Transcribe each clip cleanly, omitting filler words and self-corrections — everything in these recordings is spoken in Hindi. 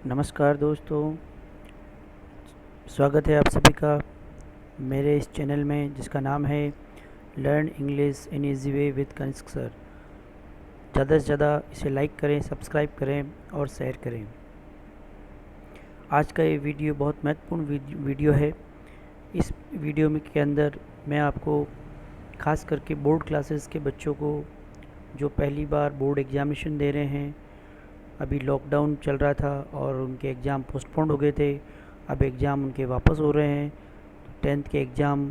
नमस्कार दोस्तों, स्वागत है आप सभी का मेरे इस चैनल में जिसका नाम है learn English in easy way with Kanishk sir. ज़्यादा से ज़्यादा इसे लाइक करें, सब्सक्राइब करें और शेयर करें। आज का ये वीडियो बहुत महत्वपूर्ण वीडियो है। इस वीडियो में के अंदर मैं आपको खास करके बोर्ड क्लासेस के बच्चों को जो पहली बार बोर्ड एग्जामिनेशन दे रहे हैं, अभी लॉकडाउन चल रहा था और उनके एग्ज़ाम पोस्टपोन्ड हो गए थे, अब एग्ज़ाम उनके वापस हो रहे हैं। 10th के एग्ज़ाम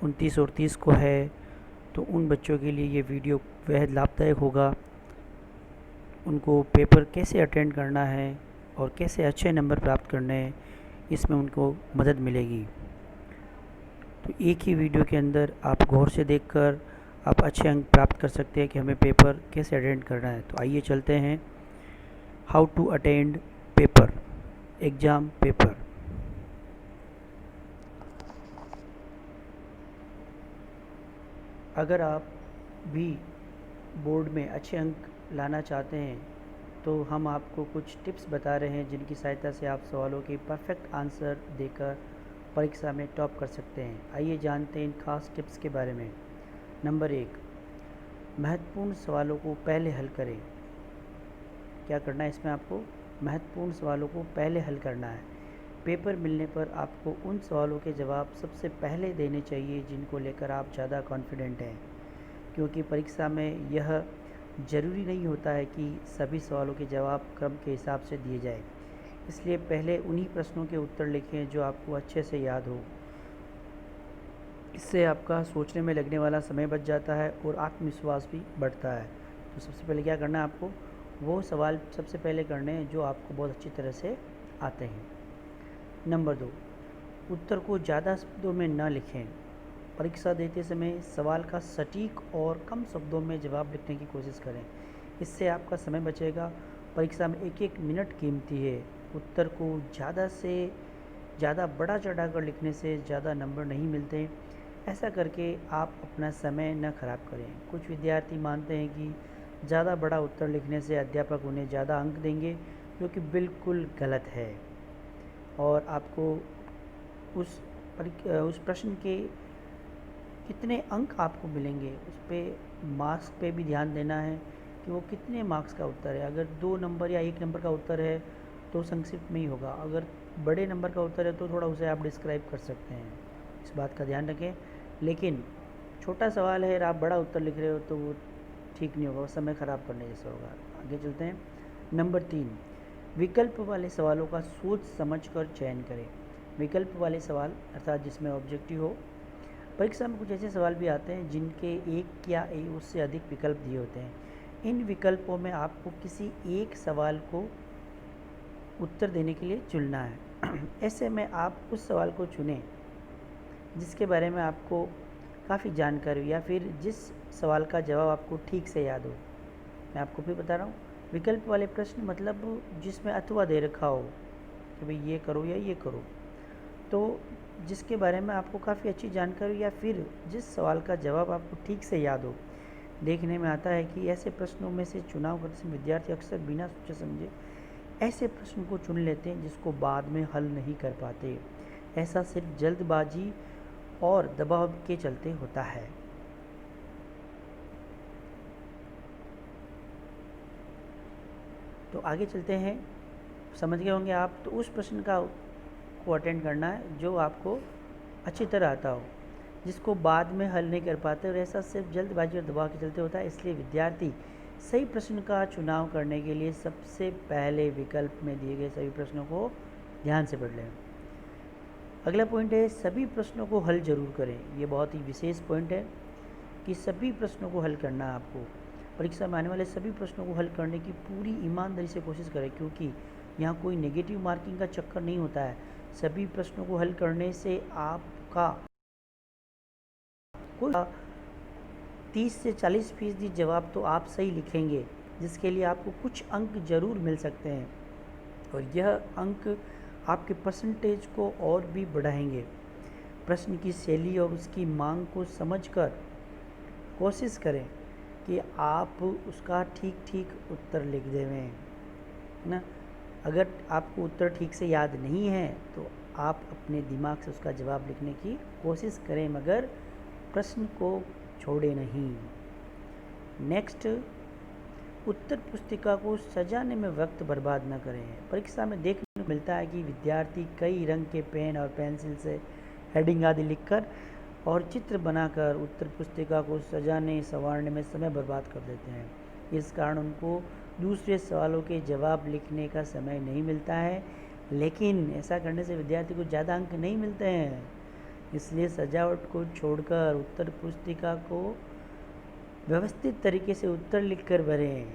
29 और 30 को है, तो उन बच्चों के लिए ये वीडियो बेहद लाभदायक होगा। उनको पेपर कैसे अटेंड करना है और कैसे अच्छे नंबर प्राप्त करने हैं, इसमें उनको मदद मिलेगी। तो एक ही वीडियो के अंदर आप गौर से देखकर आप अच्छे अंक प्राप्त कर सकते हैं कि हमें पेपर कैसे अटेंड करना है। तो आइए चलते हैं, how to attend paper, exam paper. अगर आप भी बोर्ड में अच्छे अंक लाना चाहते हैं तो हम आपको कुछ टिप्स बता रहे हैं जिनकी सहायता से आप सवालों के परफेक्ट आंसर देकर परीक्षा में टॉप कर सकते हैं। आइए जानते हैं इन खास टिप्स के बारे में। नंबर 1, महत्वपूर्ण सवालों को पहले हल करें। क्या करना है इसमें आपको? महत्वपूर्ण सवालों को पहले हल करना है। पेपर मिलने पर आपको उन सवालों के जवाब सबसे पहले देने चाहिए जिनको लेकर आप ज़्यादा कॉन्फिडेंट हैं, क्योंकि परीक्षा में यह ज़रूरी नहीं होता है कि सभी सवालों के जवाब क्रम के हिसाब से दिए जाए। इसलिए पहले उन्हीं प्रश्नों के उत्तर लिखें जो आपको अच्छे से याद हो। इससे आपका सोचने में लगने वाला समय बच जाता है और आत्मविश्वास भी बढ़ता है। तो सबसे पहले क्या करना है आपको? वो सवाल सबसे पहले करने हैं जो आपको बहुत अच्छी तरह से आते हैं। नंबर 2, उत्तर को ज़्यादा शब्दों में न लिखें। परीक्षा देते समय सवाल का सटीक और कम शब्दों में जवाब लिखने की कोशिश करें। इससे आपका समय बचेगा। परीक्षा में एक एक मिनट कीमती है। उत्तर को ज़्यादा से ज़्यादा बढ़ा चढ़ा कर लिखने से ज़्यादा नंबर नहीं मिलते। ऐसा करके आप अपना समय न खराब करें। कुछ विद्यार्थी मानते हैं कि ज़्यादा बड़ा उत्तर लिखने से अध्यापक उन्हें ज़्यादा अंक देंगे, जो कि बिल्कुल गलत है। और आपको उस प्रश्न के कितने अंक आपको मिलेंगे उस पर मार्क्स पे भी ध्यान देना है कि वो कितने मार्क्स का उत्तर है। अगर 2 नंबर या 1 नंबर का उत्तर है तो संक्षिप्त में ही होगा। अगर बड़े नंबर का उत्तर है तो थोड़ा उसे आप डिस्क्राइब कर सकते हैं। इस बात का ध्यान रखें। लेकिन छोटा सवाल है और आप बड़ा उत्तर लिख रहे हो तो वो ठीक नहीं होगा, समय ख़राब करने जैसा होगा। आगे चलते हैं। नंबर 3, विकल्प वाले सवालों का सोच समझ कर चयन करें। विकल्प वाले सवाल अर्थात जिसमें ऑब्जेक्टिव हो। परीक्षा में कुछ ऐसे सवाल भी आते हैं जिनके एक या उससे अधिक विकल्प दिए होते हैं। इन विकल्पों में आपको किसी एक सवाल को उत्तर देने के लिए चुनना है। ऐसे में आप उस सवाल को चुनें जिसके बारे में आपको काफ़ी जानकारी हो या फिर जिस सवाल का जवाब आपको ठीक से याद हो। मैं आपको फिर बता रहा हूँ, विकल्प वाले प्रश्न मतलब जिसमें अथवा दे रखा हो कि भाई ये करो या ये करो, तो जिसके बारे में आपको काफ़ी अच्छी जानकारी या फिर जिस सवाल का जवाब आपको ठीक से याद हो। देखने में आता है कि ऐसे प्रश्नों में से चुनाव करते समय विद्यार्थी अक्सर बिना सोचे समझे ऐसे प्रश्न को चुन लेते हैं जिसको बाद में हल नहीं कर पाते। ऐसा सिर्फ जल्दबाजी और दबाव के चलते होता है। तो आगे चलते हैं। समझ गए होंगे आप। तो उस प्रश्न को अटेंड करना है जो आपको अच्छी तरह आता हो, जिसको बाद में हल नहीं कर पाते, और ऐसा सिर्फ जल्दबाजी और दबाव के चलते होता है। इसलिए विद्यार्थी सही प्रश्न का चुनाव करने के लिए सबसे पहले विकल्प में दिए गए सभी प्रश्नों को ध्यान से पढ़ लें। अगला पॉइंट है, सभी प्रश्नों को हल जरूर करें। ये बहुत ही विशेष पॉइंट है कि सभी प्रश्नों को हल करना है आपको। परीक्षा में आने वाले सभी प्रश्नों को हल करने की पूरी ईमानदारी से कोशिश करें, क्योंकि यहाँ कोई नेगेटिव मार्किंग का चक्कर नहीं होता है। सभी प्रश्नों को हल करने से आपका कोई 30 से 40% जवाब तो आप सही लिखेंगे, जिसके लिए आपको कुछ अंक जरूर मिल सकते हैं, और यह अंक आपके परसेंटेज को और भी बढ़ाएंगे। प्रश्न की शैली और उसकी मांग को समझकर कोशिश करें कि आप उसका ठीक ठीक उत्तर लिख देवें। ना। अगर आपको उत्तर ठीक से याद नहीं है तो आप अपने दिमाग से उसका जवाब लिखने की कोशिश करें, मगर प्रश्न को छोड़े नहीं। नेक्स्ट, उत्तर पुस्तिका को सजाने में वक्त बर्बाद न करें। परीक्षा में देखने को मिलता है कि विद्यार्थी कई रंग के पेन और पेंसिल से हेडिंग आदि लिखकर और चित्र बनाकर उत्तर पुस्तिका को सजाने संवारने में समय बर्बाद कर देते हैं। इस कारण उनको दूसरे सवालों के जवाब लिखने का समय नहीं मिलता है, लेकिन ऐसा करने से विद्यार्थी को ज़्यादा अंक नहीं मिलते हैं। इसलिए सजावट को छोड़कर उत्तर पुस्तिका को व्यवस्थित तरीके से उत्तर लिखकर भरें।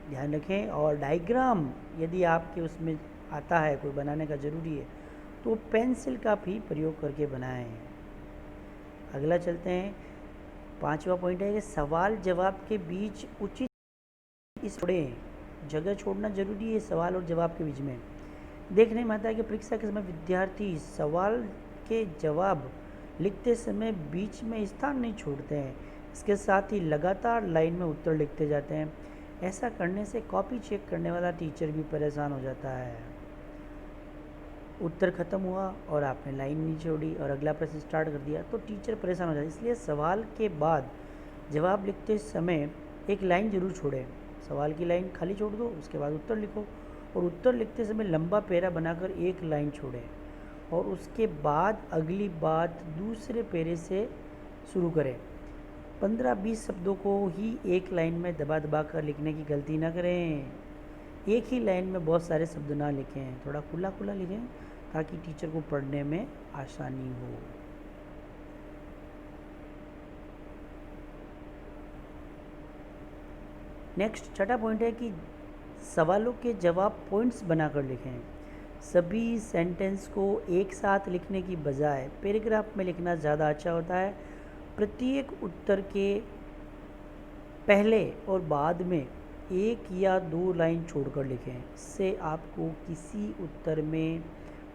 ध्यान रखें। और डायग्राम यदि आपके उसमें आता है, कोई बनाने का ज़रूरी है, तो पेंसिल का भी प्रयोग करके बनाएं। अगला चलते हैं। 5वां पॉइंट है कि सवाल जवाब के बीच उचित छोड़ें। जगह छोड़ना जरूरी है सवाल और जवाब के बीच में। देखने में आता है कि परीक्षा के समय विद्यार्थी सवाल के जवाब लिखते समय बीच में स्थान नहीं छोड़ते हैं। इसके साथ ही लगातार लाइन में उत्तर लिखते जाते हैं। ऐसा करने से कॉपी चेक करने वाला टीचर भी परेशान हो जाता है। उत्तर खत्म हुआ और आपने लाइन नहीं छोड़ी और अगला प्रश्न स्टार्ट कर दिया तो टीचर परेशान हो जाता है। इसलिए सवाल के बाद जवाब लिखते समय एक लाइन जरूर छोड़ें। सवाल की लाइन खाली छोड़ दो, उसके बाद उत्तर लिखो, और उत्तर लिखते समय लंबा पेरा बनाकर एक लाइन छोड़ें और उसके बाद अगली बात दूसरे पेरे से शुरू करें। 15-20 शब्दों को ही एक लाइन में दबा दबा कर लिखने की गलती ना करें। एक ही लाइन में बहुत सारे शब्द ना लिखें, थोड़ा खुला खुला लिखें ताकि टीचर को पढ़ने में आसानी हो। नेक्स्ट, छठा पॉइंट है कि सवालों के जवाब पॉइंट्स बनाकर लिखें। सभी सेंटेंस को एक साथ लिखने की बजाय पैराग्राफ में लिखना ज़्यादा अच्छा होता है। प्रत्येक उत्तर के पहले और बाद में एक या दो लाइन छोड़कर लिखें। इससे आपको किसी उत्तर में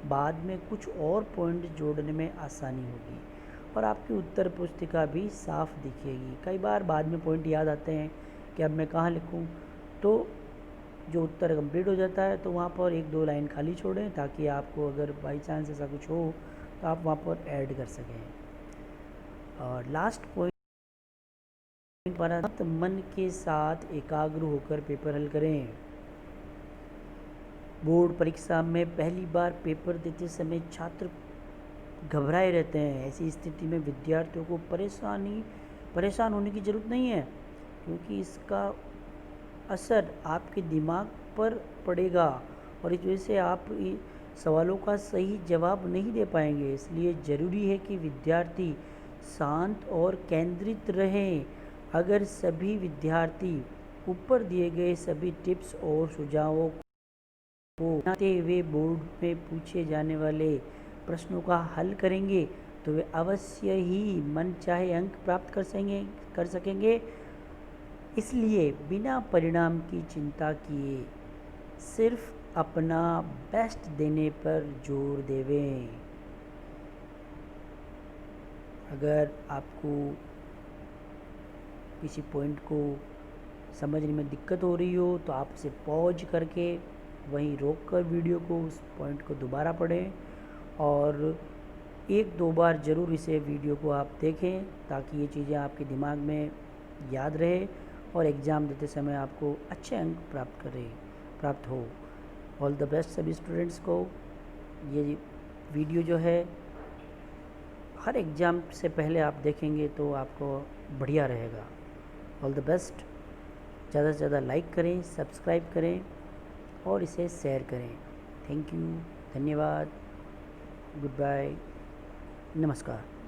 बाद में कुछ और पॉइंट जोड़ने में आसानी होगी और आपकी उत्तर पुस्तिका भी साफ दिखेगी। कई बार बाद में पॉइंट याद आते हैं कि अब मैं कहाँ लिखूँ, तो जो उत्तर कंप्लीट हो जाता है तो वहाँ पर एक दो लाइन खाली छोड़ें ताकि आपको अगर बाई चांस ऐसा कुछ हो तो आप वहाँ पर ऐड कर सकें। और लास्ट पॉइंट, मन के साथ एकाग्र होकर पेपर हल करें। बोर्ड परीक्षा में पहली बार पेपर देते समय छात्र घबराए रहते हैं। ऐसी स्थिति में विद्यार्थियों को परेशान होने की ज़रूरत नहीं है, क्योंकि इसका असर आपके दिमाग पर पड़ेगा और इस वजह से आप सवालों का सही जवाब नहीं दे पाएंगे। इसलिए ज़रूरी है कि विद्यार्थी शांत और केंद्रित रहें। अगर सभी विद्यार्थी ऊपर दिए गए सभी टिप्स और सुझावों को अपनाते हुए बोर्ड में पूछे जाने वाले प्रश्नों का हल करेंगे तो वे अवश्य ही मनचाहे अंक प्राप्त कर सकेंगे। इसलिए बिना परिणाम की चिंता किए सिर्फ अपना बेस्ट देने पर जोर देवें। अगर आपको किसी पॉइंट को समझने में दिक्कत हो रही हो तो आप इसे पॉज करके वहीं रोक कर वीडियो को उस पॉइंट को दोबारा पढ़ें और एक दो बार ज़रूर इसे वीडियो को आप देखें ताकि ये चीज़ें आपके दिमाग में याद रहे और एग्ज़ाम देते समय आपको अच्छे अंक प्राप्त हो। ऑल द बेस्ट सभी स्टूडेंट्स को। ये वीडियो जो है हर एग्ज़ाम से पहले आप देखेंगे तो आपको बढ़िया रहेगा। All the best. ज़्यादा से ज़्यादा लाइक करें, सब्सक्राइब करें और इसे शेयर करें। थैंक यू, धन्यवाद, गुड बाय, नमस्कार।